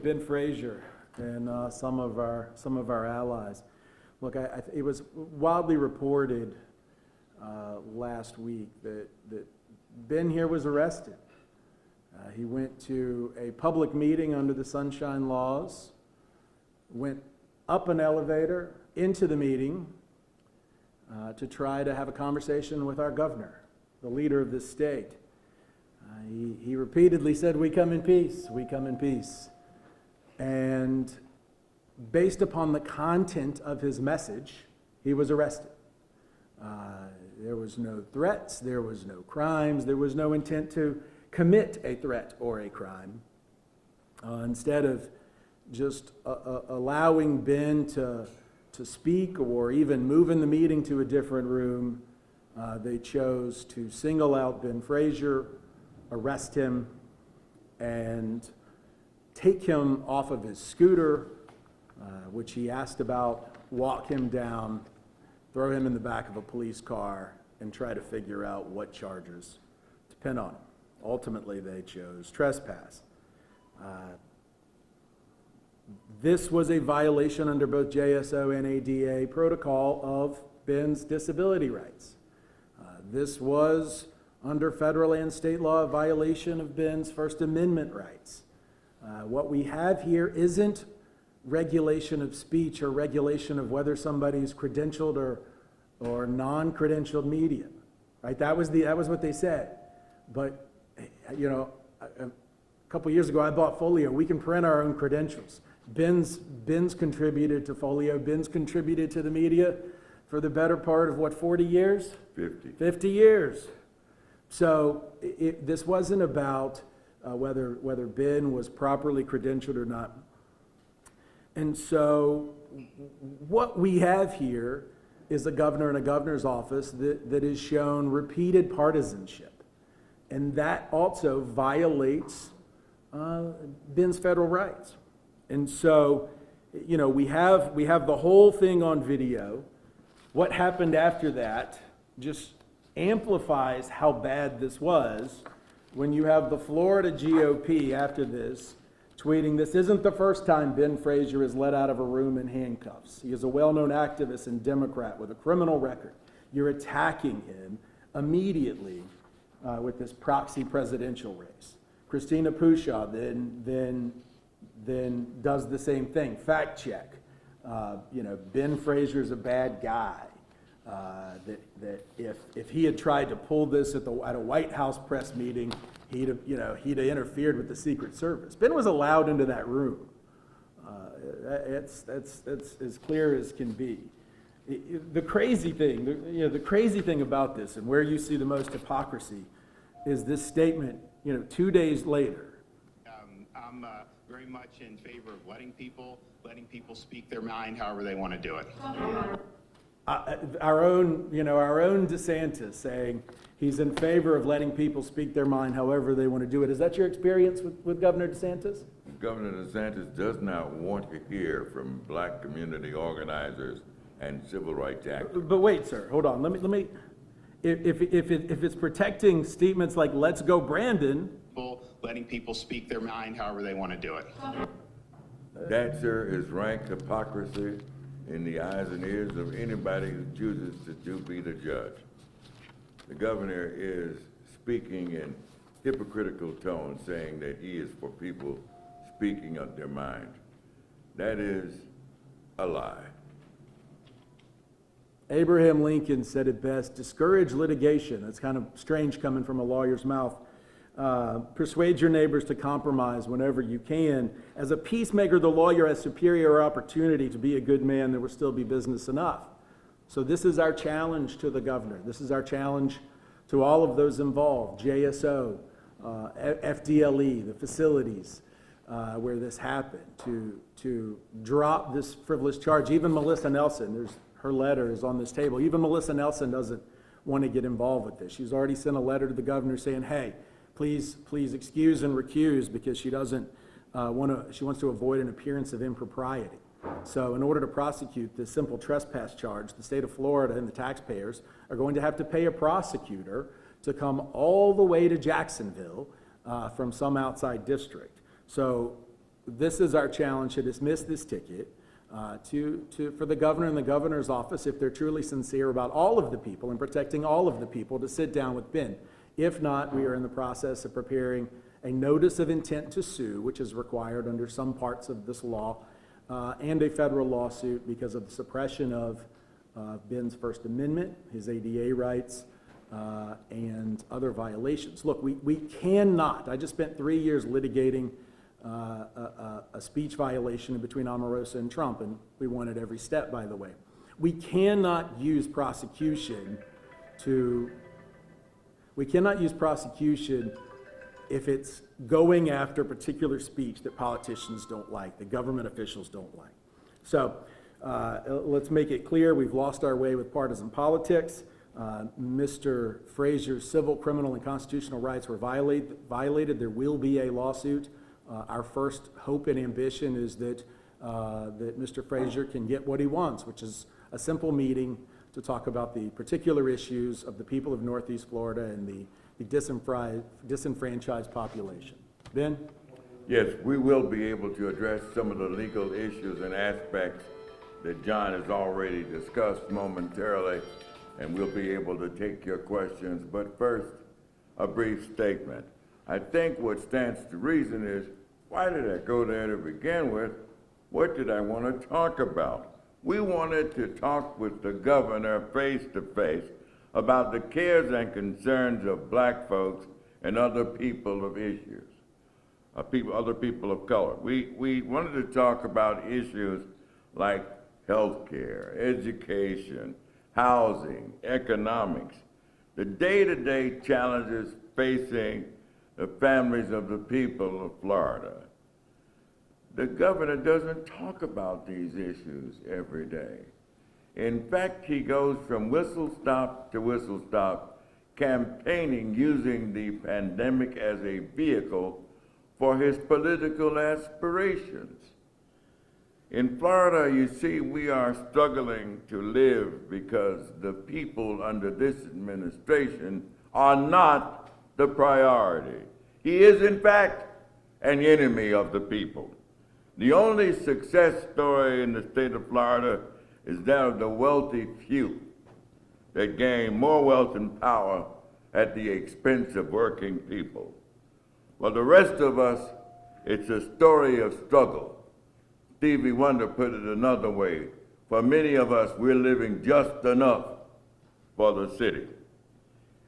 Ben Frazier and some of our allies. Look, it was widely reported last week that Ben here was arrested. He went to a public meeting under the Sunshine Laws, went up an elevator into the meeting to try to have a conversation with our governor, the leader of this state. He repeatedly said, "We come in peace, we come in peace." And based upon the content of his message, he was arrested. There was no threats, there was no crimes, there was no intent to commit a threat or a crime. Instead of just allowing Ben to speak or even moving the meeting to a different room, they chose to single out Ben Frazier, arrest him, and take him off of his scooter, which he asked about, walk him down, throw him in the back of a police car, and try to figure out what charges to pin on him. Ultimately, they chose trespass. This was a violation under both JSO and ADA protocol of Ben's disability rights. This was, under federal and state law, a violation of Ben's First Amendment rights. What we have here isn't regulation of speech or regulation of whether somebody's credentialed or non-credentialed media, right? That was what they said. But, you know, a couple years ago I bought Folio. We can print our own credentials. Ben's contributed to Folio. Ben's contributed to the media for the better part of what, 40 years? 50 years. So this wasn't about whether Ben was properly credentialed or not. And so what we have here is a governor and a governor's office that has shown repeated partisanship. And that also violates Ben's federal rights. And so, you know, we have the whole thing on video. What happened after that just amplifies how bad this was when you have the Florida GOP after this tweeting, "This isn't the first time Ben Frazier is let out of a room in handcuffs. He is a well-known activist and Democrat with a criminal record. You're attacking him immediately with this proxy presidential race." Christina Pushaw then does the same thing. Fact check. You know, Ben Frazier's a bad guy. That if he had tried to pull this at a White House press meeting, he'd have interfered with the Secret Service. Ben was allowed into that room. That's as clear as can be. The crazy thing about this, and where you see the most hypocrisy, is this statement. 2 days later. I'm very much in favor of letting people speak their mind however they want to do it. Our own DeSantis saying he's in favor of letting people speak their mind however they want to do it. Is that your experience with Governor DeSantis? Governor DeSantis does not want to hear from black community organizers and civil rights activists. But wait, sir, hold on. Let me. If it's protecting statements like "Let's go, Brandon," letting people speak their mind however they want to do it. That, sir, is rank hypocrisy in the eyes and ears of anybody who chooses to be the judge. The governor is speaking in hypocritical tones, saying that he is for people speaking of their mind. That is a lie. Abraham Lincoln said it best: discourage litigation. That's kind of strange coming from a lawyer's mouth. Persuade your neighbors to compromise whenever you can. As a peacemaker, the lawyer has superior opportunity. To be a good man, there will still be business enough. So this is our challenge to the governor. This is our challenge to all of those involved: JSO, FDLE, the facilities where this happened, to drop this frivolous charge. Even Melissa Nelson, her letter is on this table. Even Melissa Nelson doesn't want to get involved with this. She's already sent a letter to the governor saying, "Hey, please excuse and recuse," because she doesn't she wants to avoid an appearance of impropriety. So in order to prosecute this simple trespass charge, the state of Florida and the taxpayers are going to have to pay a prosecutor to come all the way to Jacksonville from some outside district. So this is our challenge, to dismiss this ticket, for the governor and the governor's office, if they're truly sincere about all of the people and protecting all of the people, to sit down with Ben. If not, we are in the process of preparing a notice of intent to sue, which is required under some parts of this law, and a federal lawsuit because of the suppression of Ben's First Amendment, his ADA rights, and other violations. Look, we cannot, I just spent 3 years litigating a speech violation between Omarosa and Trump, and we won at every step, by the way. We cannot use prosecution if it's going after particular speech that politicians don't like, that government officials don't like. So let's make it clear, we've lost our way with partisan politics. Mr. Frazier's civil, criminal, and constitutional rights were violated. There will be a lawsuit. Our first hope and ambition is that Mr. Frazier can get what he wants, which is a simple meeting to talk about the particular issues of the people of Northeast Florida and the disenfranchised population. Ben? Yes, we will be able to address some of the legal issues and aspects that John has already discussed momentarily, and we'll be able to take your questions. But first, a brief statement. I think what stands to reason is, why did I go there to begin with? What did I want to talk about? We wanted to talk with the governor face to face about the cares and concerns of black folks and other people of issues, other people of color. We wanted to talk about issues like health care, education, housing, economics, the day-to-day challenges facing the families of the people of Florida. The governor doesn't talk about these issues every day. In fact, he goes from whistle stop to whistle stop, campaigning using the pandemic as a vehicle for his political aspirations. In Florida, you see, we are struggling to live because the people under this administration are not the priority. He is, in fact, an enemy of the people. The only success story in the state of Florida is that of the wealthy few that gain more wealth and power at the expense of working people. For the rest of us, it's a story of struggle. Stevie Wonder put it another way. For many of us, we're living just enough for the city.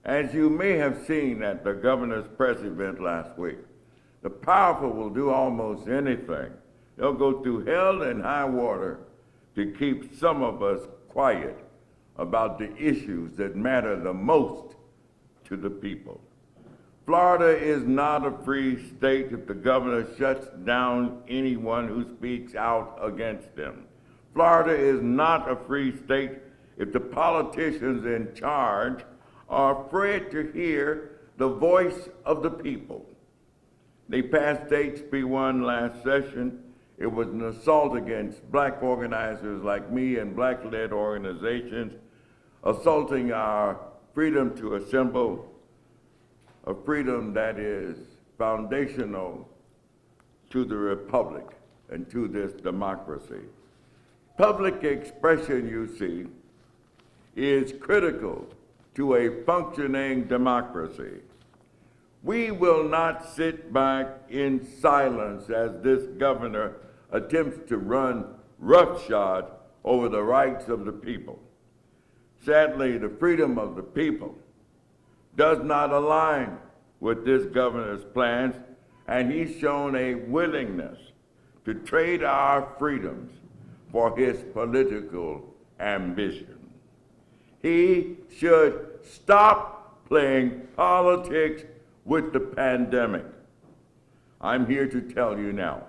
As you may have seen at the governor's press event last week, the powerful will do almost anything. They'll go through hell and high water to keep some of us quiet about the issues that matter the most to the people. Florida is not a free state if the governor shuts down anyone who speaks out against them. Florida is not a free state if the politicians in charge are afraid to hear the voice of the people. They passed HB 1 last session. It was an assault against black organizers like me and black-led organizations, assaulting our freedom to assemble, a freedom that is foundational to the republic and to this democracy. Public expression, you see, is critical to a functioning democracy. We will not sit back in silence as this governor attempts to run roughshod over the rights of the people. Sadly, the freedom of the people does not align with this governor's plans, and he's shown a willingness to trade our freedoms for his political ambition. He should stop playing politics with the pandemic. I'm here to tell you now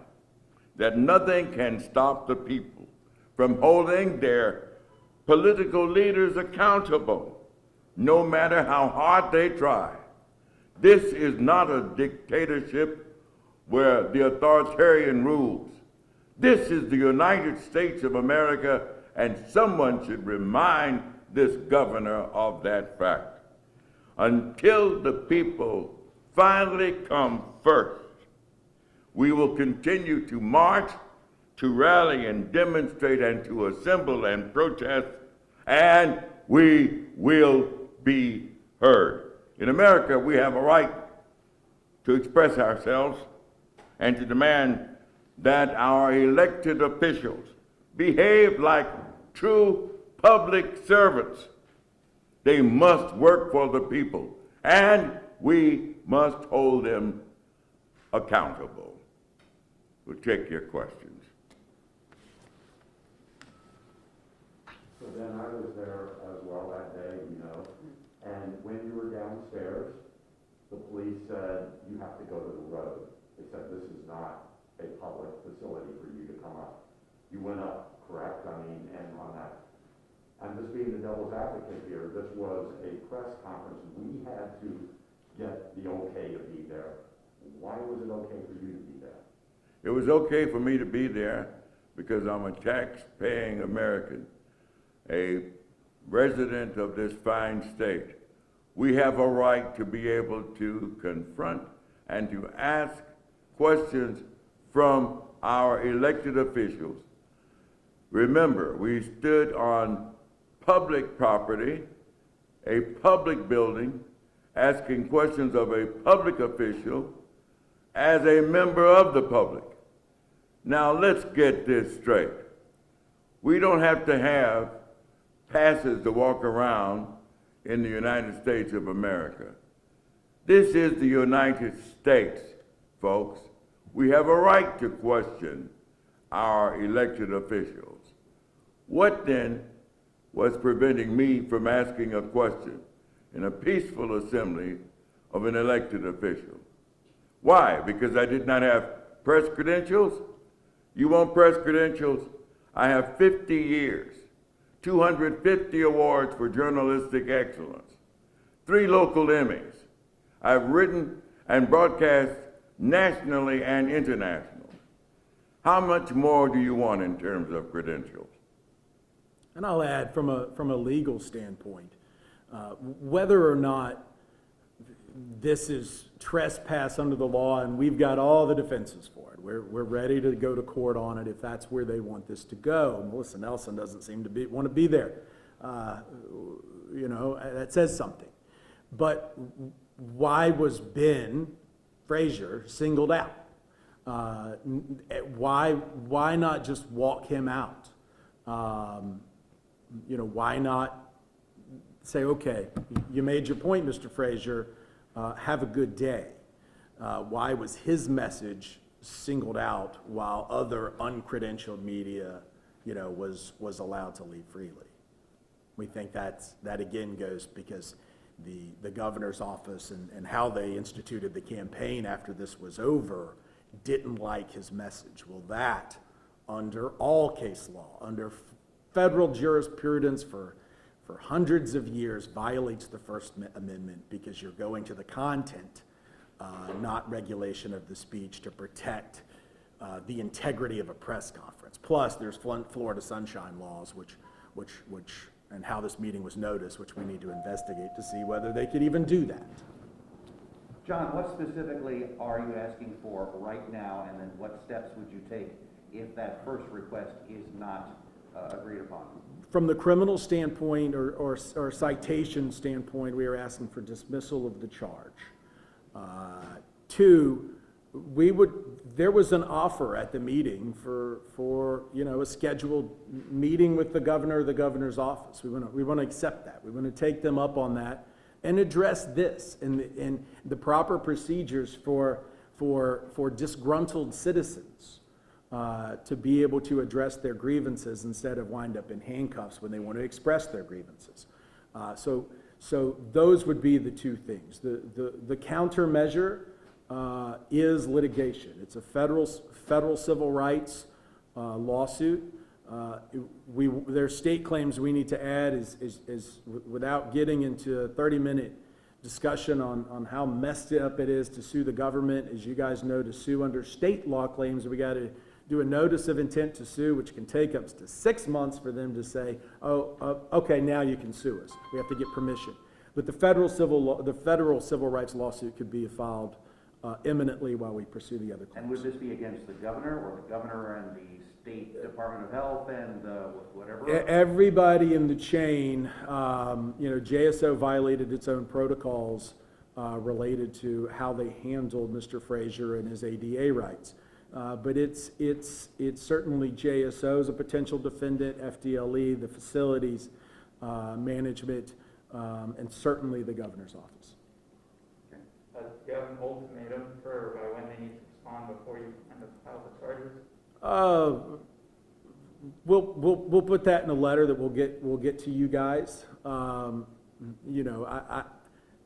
that nothing can stop the people from holding their political leaders accountable, no matter how hard they try. This is not a dictatorship where the authoritarian rules. This is the United States of America, and someone should remind this governor of that fact. Until the people finally come first, We will continue to march, to rally and demonstrate and to assemble and protest, and we will be heard. In America, we have a right to express ourselves and to demand that our elected officials behave like true public servants. They must work for the people, and we must hold them accountable. We'll take your questions. So then I was there as well that day, and when you were downstairs, the police said, you have to go to the road. They said, this is not a public facility for you to come up. You went up, correct? And on that. I'm just being the devil's advocate here. This was a press conference. We had to get the okay to be there. Why was it okay for you to be there? It was okay for me to be there because I'm a tax-paying American, a resident of this fine state. We have a right to be able to confront and to ask questions from our elected officials. Remember, we stood on public property, a public building, asking questions of a public official as a member of the public. Now let's get this straight. We don't have to have passes to walk around in the United States of America. This is the United States, folks. We have a right to question our elected officials. What then was preventing me from asking a question in a peaceful assembly of an elected official? Why? Because I did not have press credentials? You want press credentials? I have 50 years, 250 awards for journalistic excellence, 3 local Emmys. I've written and broadcast nationally and internationally. How much more do you want in terms of credentials? And I'll add, from a legal standpoint, whether or not this is trespass under the law, and we've got all the defenses for it. We're ready to go to court on it if that's where they want this to go. Melissa Nelson doesn't seem to want to be there. That says something. But why was Ben Frazier singled out? Why not just walk him out? Why not say, okay, you made your point, Mr. Frazier, have a good day? Why was his message singled out while other uncredentialed media, was allowed to leave freely? We think that again goes because the governor's office and how they instituted the campaign after this was over didn't like his message. Well, that, under all case law, under federal jurisprudence for hundreds of years, violates the First Amendment because you're going to the content, not regulation of the speech, to protect the integrity of a press conference. Plus, there's Florida sunshine laws, which and how this meeting was noticed, which we need to investigate to see whether they could even do that. John, what specifically are you asking for right now, and then what steps would you take if that first request is not agreed upon? From the criminal standpoint or citation standpoint, we are asking for dismissal of the charge. 2, there was an offer at the meeting for a scheduled meeting with the governor or the governor's office. We want to accept that. We want to take them up on that and address this and the proper procedures for disgruntled citizens to be able to address their grievances instead of wind up in handcuffs when they want to express their grievances. So those would be the 2 things. The countermeasure is litigation. It's a federal civil rights lawsuit. There's state claims we need to add is without getting into a 30-minute discussion on how messed up it is to sue the government. As you guys know, to sue under state law claims, we got to do a notice of intent to sue, which can take up to 6 months for them to say, okay, now you can sue us. We have to get permission. But the federal civil rights lawsuit could be filed imminently while we pursue the other And would claims. this be against the governor, or the governor and the State Department of Health and whatever? Everybody in the chain, JSO violated its own protocols related to how they handled Mr. Frazier and his ADA rights. But it's certainly JSO is a potential defendant, FDLE, the facilities, management, and certainly the governor's office. Do you have an ultimatum for when they need to respond before you kind of file the charges? We'll put that in a letter that we'll get to you guys.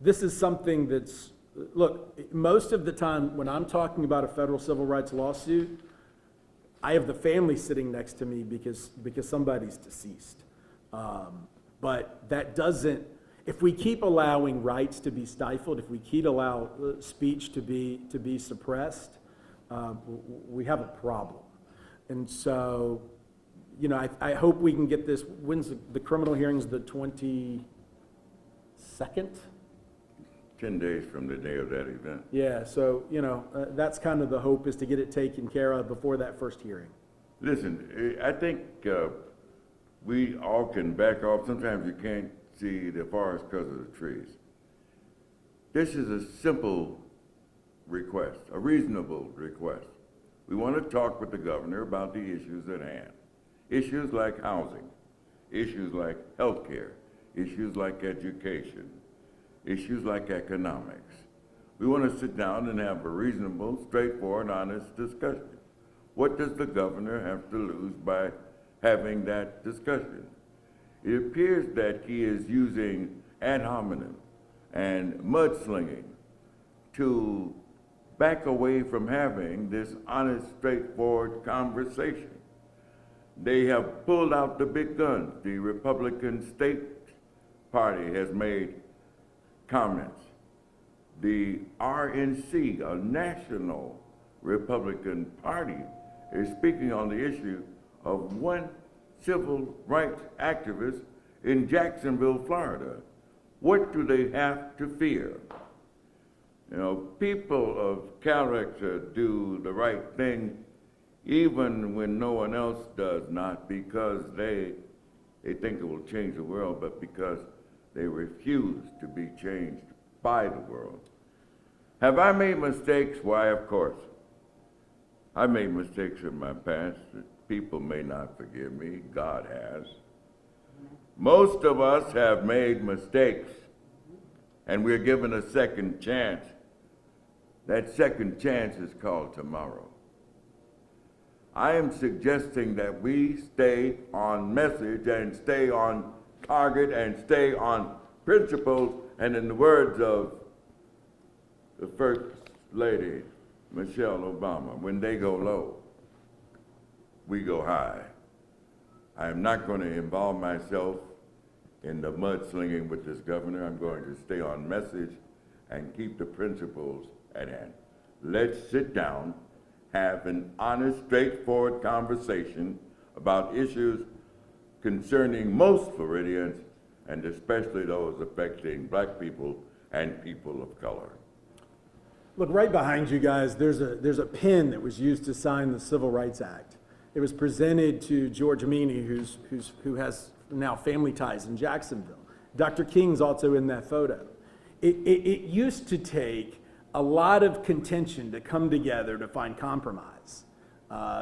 This is something that's, look, most of the time when I'm talking about a federal civil rights lawsuit, I have the family sitting next to me because somebody's deceased. But that doesn't, if we keep allowing rights to be stifled, if we keep allow speech to be suppressed, we have a problem. And so, I hope we can get this. When's the criminal hearings? The 22nd? 10 days from the day of that event. Yeah. So that's kind of the hope, is to get it taken care of before that first hearing. Listen, I think we all can back off. Sometimes you can't see the forest because of the trees. This is a simple request, a reasonable request. We want to talk with the governor about the issues at hand. Issues like housing, issues like health care, issues like education, issues like economics. We want to sit down and have a reasonable, straightforward, honest discussion. What does the governor have to lose by having that discussion? It appears that he is using ad hominem and mudslinging to back away from having this honest, straightforward conversation. They have pulled out the big guns. The Republican State Party has made comments. The RNC, a national Republican party, is speaking on the issue of one civil rights activist in Jacksonville, Florida. What do they have to fear? People of character do the right thing even when no one else does, not because they think it will change the world, but because they refuse to be changed by the world. Have I made mistakes? Why, of course. I made mistakes in my past that people may not forgive me. God has. Most of us have made mistakes, and we're given a second chance. That second chance is called tomorrow. I am suggesting that we stay on message and stay on target and stay on principles, and in the words of the First Lady, Michelle Obama, when they go low, we go high. I am not going to involve myself in the mudslinging with this governor. I'm going to stay on message and keep the principles at hand. Let's sit down, have an honest, straightforward conversation about issues concerning most Floridians, and especially those affecting black people and people of color. Look, right behind you guys, there's a pin that was used to sign the Civil Rights Act. It was presented to George Meany, who has now family ties in Jacksonville. Dr. King's also in that photo. It used to take a lot of contention to come together to find compromise.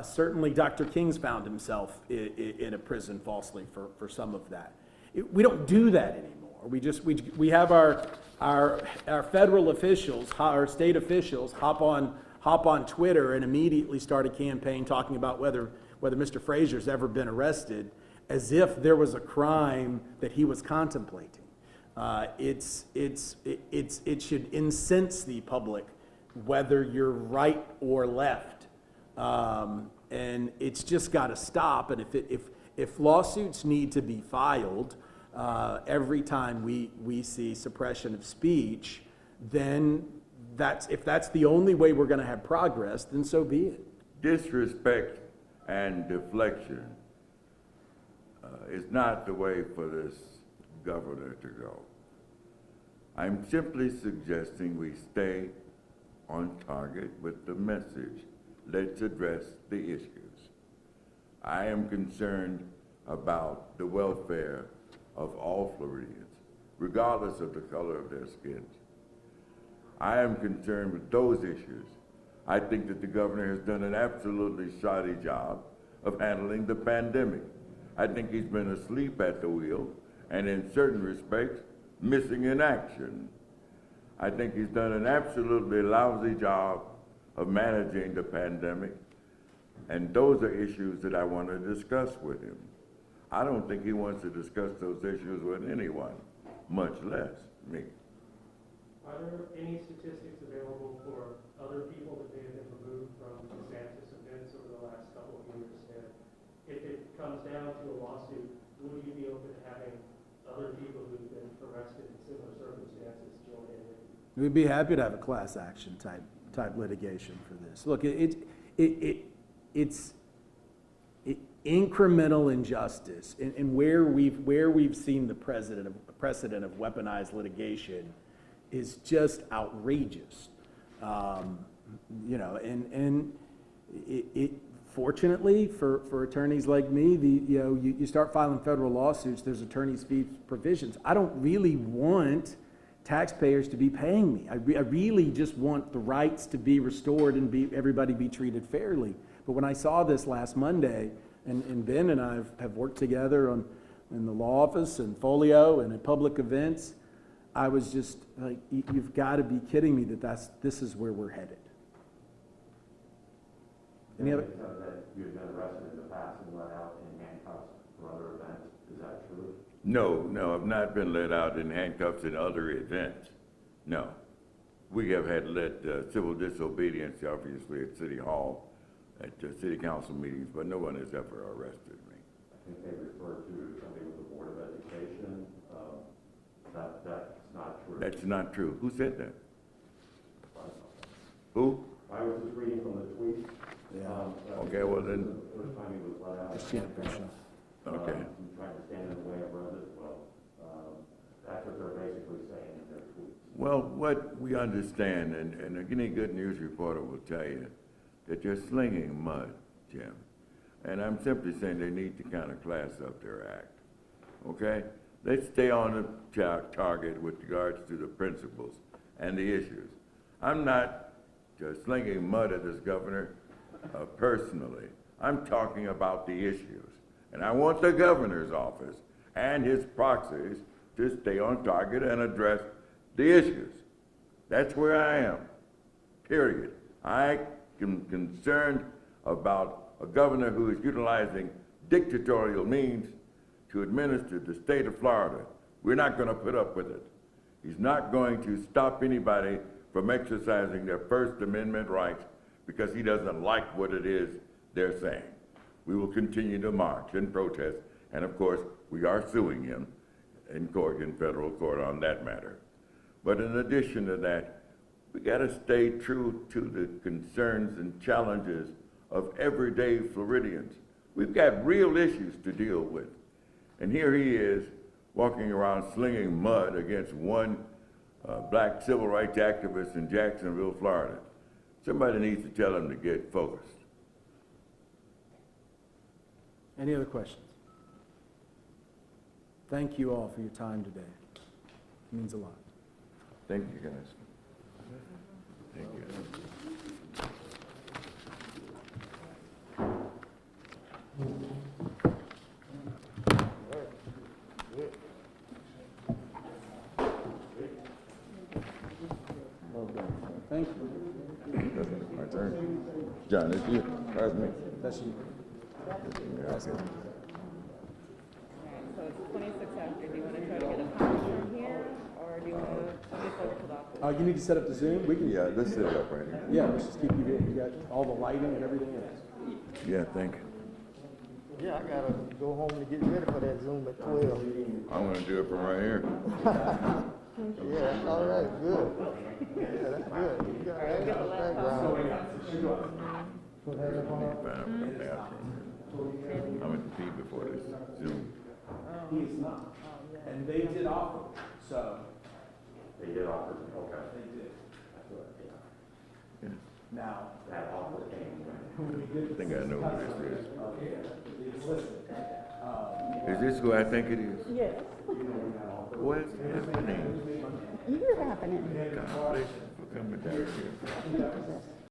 Certainly Dr. King's found himself in a prison falsely for some of that. We don't do that anymore. We have our federal officials, our state officials hop on Twitter and immediately start a campaign talking about whether Mr. Frazier's ever been arrested, as if there was a crime that he was contemplating. It should incense the public whether you're right or left, and it's just got to stop. And if lawsuits need to be filed every time we see suppression of speech, then if that's the only way we're going to have progress, then so be it. Disrespect and deflection is not the way for this governor to go. I'm simply suggesting we stay on target with the message. Let's address the issues. I am concerned about the welfare of all Floridians, regardless of the color of their skins. I am concerned with those issues. I think that the governor has done an absolutely shoddy job of handling the pandemic. I think he's been asleep at the wheel and in certain respects, missing in action. I think he's done an absolutely lousy job of managing the pandemic, and those are issues that I want to discuss with him. I don't think he wants to discuss those issues with anyone, much less me. Are there any statistics available for other people that may have been removed from DeSantis events over the last couple of years? And if it comes down to a lawsuit, would you be open to having other people who've been arrested in similar circumstances join in? We'd be happy to have a class action type litigation for this. Look, it's incremental injustice, and where we've seen the precedent of weaponized litigation is just outrageous. You know, and it fortunately for attorneys like me, you start filing federal lawsuits, there's attorney's fee provisions. I don't really want taxpayers to be paying me. I really just want the rights to be restored and everybody be treated fairly. But when I saw this last Monday, and Ben and I have worked together in the law office and Folio and at public events, I was just like, you've got to be kidding me this is where we're headed. Any other? You said that you had been arrested in the past and let out in handcuffs for other events. Is that true? No, I've not been let out in handcuffs in other events. No. We have had civil disobedience, obviously, at City Hall, at city council meetings, but no one has ever arrested me. I think they referred to something with the Board of Education. That's not true. That's not true. Who said that? Who? I was just reading from the tweet. Okay, well then. The first time he was let out. Okay. He tried to stand in the way of others. Well, that's what they're basically saying in their tweets. Well, what we understand, and any good news reporter will tell you, that you're slinging mud, Jim. And I'm simply saying they need to kind of class up their act, okay? Let's stay on the target with regards to the principles and the issues. I'm not just slinging mud at this governor personally. I'm talking about the issues. And I want the governor's office and his proxies to stay on target and address the issues. That's where I am, period. I am concerned about a governor who is utilizing dictatorial means to administer the state of Florida. We're not going to put up with it. He's not going to stop anybody from exercising their First Amendment rights because he doesn't like what it is they're saying. We will continue to march and protest, and of course, we are suing him in court, in federal court on that matter. But in addition to that, we got to stay true to the concerns and challenges of everyday Floridians. We've got real issues to deal with. And here he is walking around slinging mud against one black civil rights activist in Jacksonville, Florida. Somebody needs to tell him to get focused. Any other questions? Thank you all for your time today. It means a lot. Thank you, guys. Thank you. Thank you. My turn. John, it's you. That's me. That's you. That's it. So it's 26 after. Do you want to try to get a conference room here, or do you want to get over to the office? You need to set up the Zoom? We can. Yeah, let's set it up right here. Yeah, let's just keep you here. You got all the lighting and everything else. Yeah, thank you. Yeah, I gotta go home to get ready for that Zoom at 12. I'm gonna do it from right here. Yeah, that's all right, good. Yeah, that's good. You got that kind of background. I'm at the P before this Zoom. He is not. And they did offer, so. They did offer, okay. They did. Now, That offer came when? when we get I think I know what this is. listen, Is this who I think it is? Yes, What's happening? you're happening. God bless you for coming down here.